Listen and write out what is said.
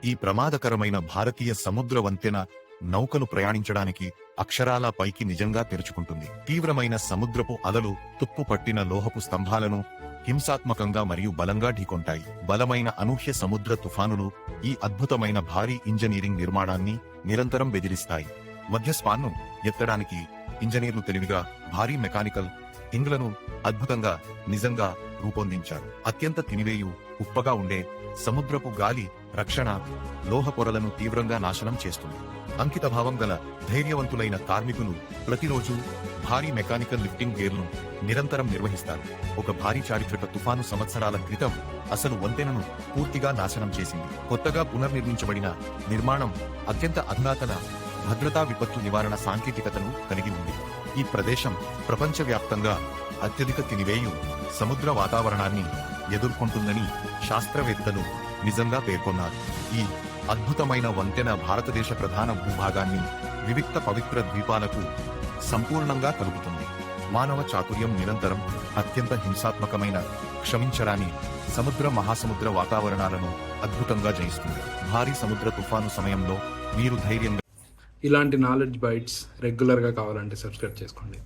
ఈ ప్రమాదకరమైన భారతీయ సముద్ర వంతెన నౌకలు ప్రయాణించడానికి అక్షరాలా పైకి నిజంగా తెరుచుకుంటుంది. తీవ్రమైన సముద్రపు అలలు తుప్పు పట్టిన లోహపు స్తంభాలను హింసాత్మకంగా మరియు బలంగా ఢీకొంటాయి. బలమైన అనూహ్య సముద్ర తుఫానులు ఈ అద్భుతమైన భారీ ఇంజనీరింగ్ నిర్మాణాన్ని నిరంతరం బెదిరిస్తాయి. మధ్య స్పాన్ను ఎత్తడానికి ఇంజనీర్లు తెలివిగా భారీ మెకానికల్ ఇంగ్లను అద్భుతంగా నిజంగా రూపొందించారు. అత్యంత తినివేయు ఉప్పగా ఉండే సముద్రపు గాలి రక్షణ లోహ పొరలను తీవ్రంగా నాశనం చేస్తుంది. అంకితభావం గల ధైర్యవంతులైన కార్మికులు ప్రతిరోజు భారీ మెకానికల్ లిఫ్టింగ్ గేర్లను నిరంతరం నిర్వహిస్తారు. ఒక భారీ చారిత్రక తుఫాను సంవత్సరాల క్రితం అసలు వంతెనను పూర్తిగా నాశనం చేసింది. కొత్తగా పునర్నిర్మించబడిన నిర్మాణం అత్యంత అధునాతన భద్రతా విపత్తు నివారణ సాంకేతికతను కలిగి ఉంది. ఈ ప్రదేశం ప్రపంచవ్యాప్తంగా అత్యధిక తినివేయు సముద్ర వాతావరణాన్ని ఎదుర్కొంటుందని శాస్త్రవేత్తలు నిజంగా పేర్కొన్నారు. ఈ అద్భుతమైన వంతెన భారతదేశ ప్రధాన భూభాగాన్ని వివిక్త పవిత్ర ద్వీపాలకు సంపూర్ణంగా కలుపుతుంది. మానవ చాతుర్యం నిరంతరం అత్యంత హింసాత్మకమైన క్షమించరాని సముద్ర మహాసముద్ర వాతావరణాలను అద్భుతంగా జయిస్తుంది. భారీ సముద్ర తుఫాను సమయంలో మీరు ధైర్యంగా ఇలాంటి నాలెడ్జ్ బైట్స్ రెగ్యులర్గా కావాలంటే సబ్స్క్రైబ్ చేసుకోండి.